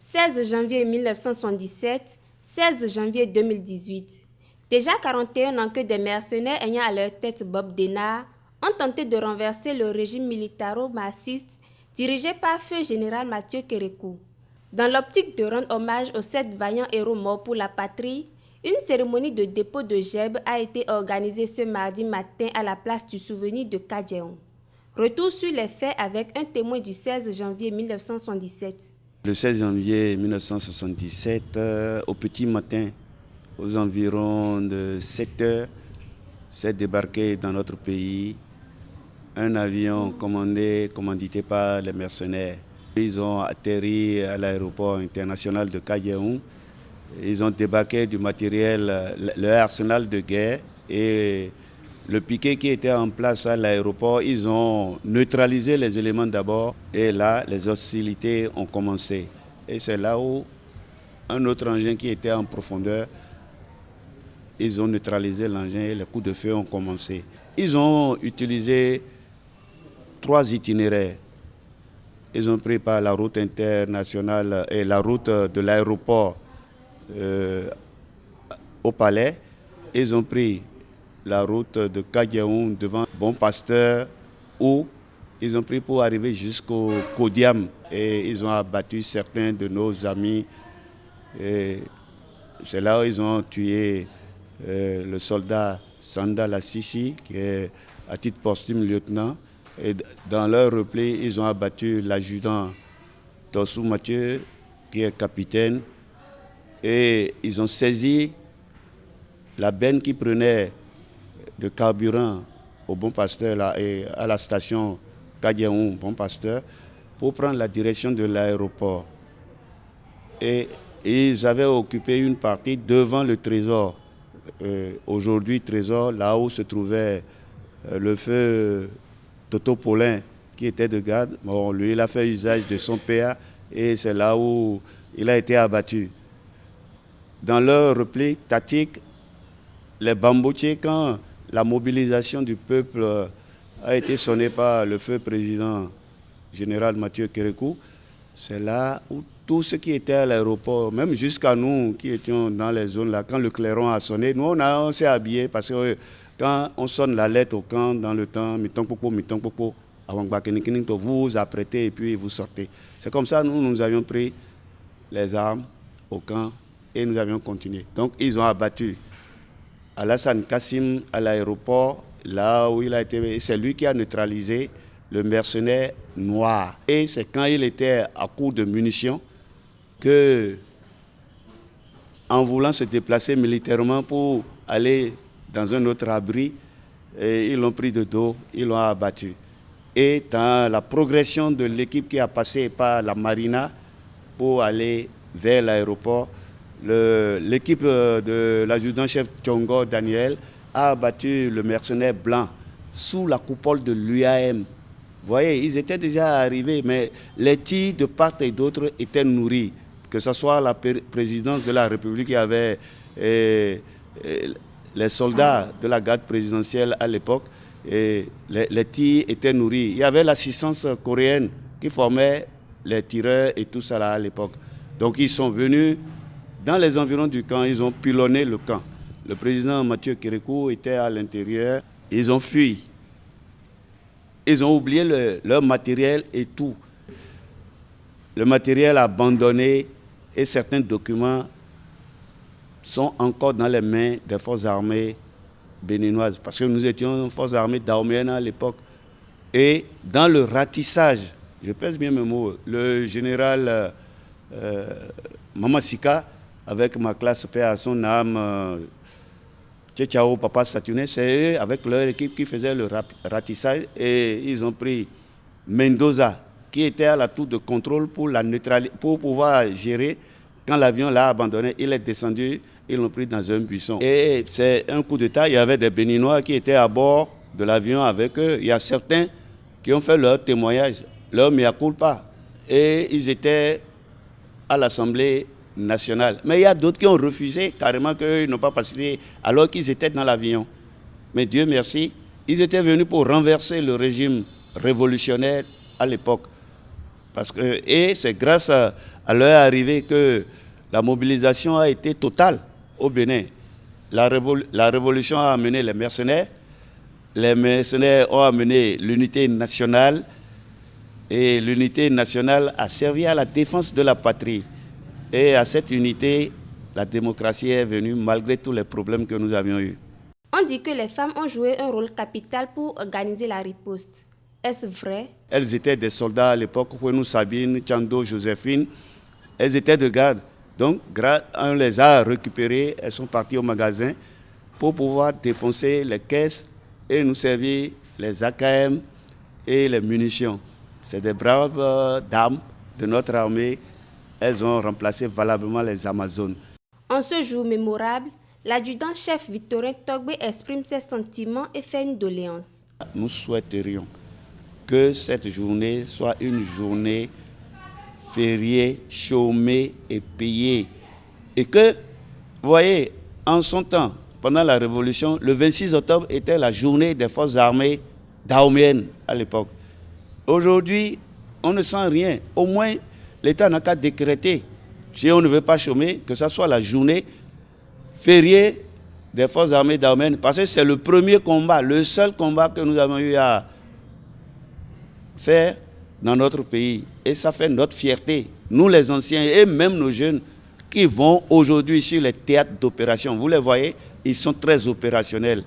16 janvier 1977, 16 janvier 2018. Déjà 41 ans que des mercenaires ayant à leur tête Bob Denard ont tenté de renverser le régime militaro-marxiste dirigé par feu général Mathieu Kérékou. Dans l'optique de rendre hommage aux 7 vaillants héros morts pour la patrie, une cérémonie de dépôt de gerbes a été organisée ce mardi matin à la place du souvenir de Kadjeon. Retour sur les faits avec un témoin du 16 janvier 1977. Le 16 janvier 1977, au petit matin, aux environs de 7 heures, s'est débarqué dans notre pays un avion commandité par les mercenaires. Ils ont atterri à l'aéroport international de Kadjeon. Ils ont débarqué du matériel, leur arsenal de guerre et le piquet qui était en place à l'aéroport. Ils ont neutralisé les éléments d'abord et là, les hostilités ont commencé. Et c'est là où un autre engin qui était en profondeur, ils ont neutralisé l'engin et les coups de feu ont commencé. Ils ont utilisé 3 itinéraires. Ils ont pris par la route internationale et la route de l'aéroport au palais. Ils ont pris la route de Kadjeon devant Bon Pasteur où ils ont pris pour arriver jusqu'au Kodiam et ils ont abattu certains de nos amis. Et c'est là où ils ont tué le soldat Sanda Lassisi qui est à titre posthume lieutenant. Et dans leur repli, ils ont abattu l'adjudant Tossou Mathieu qui est capitaine. Et ils ont saisi la benne qui prenait de carburant au Bon Pasteur là, et à la station Kadjeon Bon Pasteur pour prendre la direction de l'aéroport. Et ils avaient occupé une partie devant le trésor. Aujourd'hui, trésor, là où se trouvait le feu Toto Paulin qui était de garde. Bon, lui, il a fait usage de son PA et c'est là où il a été abattu. Dans leur repli tactique, les bamboutiers, quand la mobilisation du peuple a été sonnée par le feu président général Mathieu Kérékou, c'est là où tous ceux qui étaient à l'aéroport, même jusqu'à nous qui étions dans les zones là, quand le clairon a sonné, nous on s'est habillés parce que quand on sonne la lettre au camp dans le temps, vous vous apprêtez et puis vous sortez. C'est comme ça nous avions pris les armes au camp et nous avions continué. Donc ils ont abattu Alassane Kassim à l'aéroport, là où il a été, c'est lui qui a neutralisé le mercenaire noir. Et c'est quand il était à court de munitions que, en voulant se déplacer militairement pour aller dans un autre abri, ils l'ont pris de dos, ils l'ont abattu. Et dans la progression de l'équipe qui a passé par la marina pour aller vers l'aéroport, l'équipe de l'adjudant-chef Tchongo Daniel a abattu le mercenaire blanc sous la coupole de l'UAM. Vous voyez, ils étaient déjà arrivés, mais les tirs de part et d'autre étaient nourris. Que ce soit la présidence de la République qui avait les soldats de la garde présidentielle à l'époque, et les tirs étaient nourris. Il y avait l'assistance coréenne qui formait les tireurs et tout ça là à l'époque. Donc ils sont venus dans les environs du camp, ils ont pilonné le camp. Le président Mathieu Kérékou était à l'intérieur, ils ont fui. Ils ont oublié leur matériel et tout. Le matériel abandonné et certains documents sont encore dans les mains des forces armées béninoises. Parce que nous étions une force armée dahoméenne à l'époque. Et dans le ratissage, je pèse bien mes mots, le général Mamasika, avec ma classe paix à son âme, Tchétchao, Papa Saturné, c'est eux, avec leur équipe, qui faisaient le ratissage et ils ont pris Mendoza, qui était à la tour de contrôle pour pouvoir gérer. Quand l'avion l'a abandonné, il est descendu, ils l'ont pris dans un buisson. Et c'est un coup d'État, il y avait des Béninois qui étaient à bord de l'avion avec eux. Il y a certains qui ont fait leur témoignage, leur mea culpa. Et ils étaient à l'Assemblée nationale. Mais il y a d'autres qui ont refusé carrément qu'ils n'ont pas participé alors qu'ils étaient dans l'avion. Mais Dieu merci, ils étaient venus pour renverser le régime révolutionnaire à l'époque. Et c'est grâce à à leur arrivée que la mobilisation a été totale au Bénin. La révolution a amené les mercenaires ont amené l'unité nationale, et l'unité nationale a servi à la défense de la patrie. Et à cette unité, la démocratie est venue malgré tous les problèmes que nous avions eus. On dit que les femmes ont joué un rôle capital pour organiser la riposte. Est-ce vrai? Elles étaient des soldats à l'époque, Ouenou Sabine, Tchando, Joséphine. Elles étaient de garde. Donc, on les a récupérées, elles sont parties au magasin pour pouvoir défoncer les caisses et nous servir les AKM et les munitions. C'est des braves dames de notre armée. Elles ont remplacé valablement les Amazones. En ce jour mémorable, l'adjudant-chef Victorin Togbe exprime ses sentiments et fait une doléance. Nous souhaiterions que cette journée soit une journée fériée, chômée et payée. Et que, vous voyez, en son temps, pendant la Révolution, le 26 octobre était la journée des forces armées dahoméennes à l'époque. Aujourd'hui, on ne sent rien. Au moins, l'État n'a qu'à décréter, si on ne veut pas chômer, que ce soit la journée fériée des forces armées dahoméennes, parce que c'est le premier combat, le seul combat que nous avons eu à faire dans notre pays. Et ça fait notre fierté, nous les anciens et même nos jeunes qui vont aujourd'hui sur les théâtres d'opération. Vous les voyez, ils sont très opérationnels.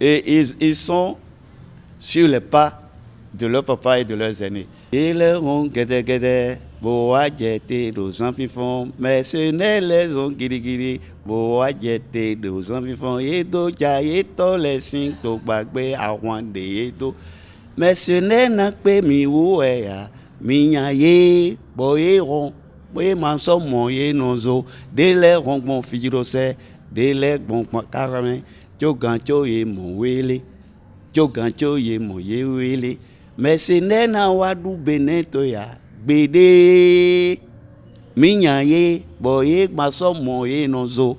Et ils sont sur les pas de leurs papas et de leurs aînés. Ils ont guédé, boa djete, nos enfants, mais ce n'est les on guiri, boa djete, nos enfants, yedo, jayeto, les cinq, to bagbe, awande, yedo. Mais ce n'est pas mi ouéa, minyaye, boyeron, boye manso moye nozo, délai rongbon fijirose, délai bon carame, jogancho ye mon wele, jogancho ye mon ye wele. Mais ce n'est pas wadou beneto ya, bede, minyaye, boye manso moye nozo.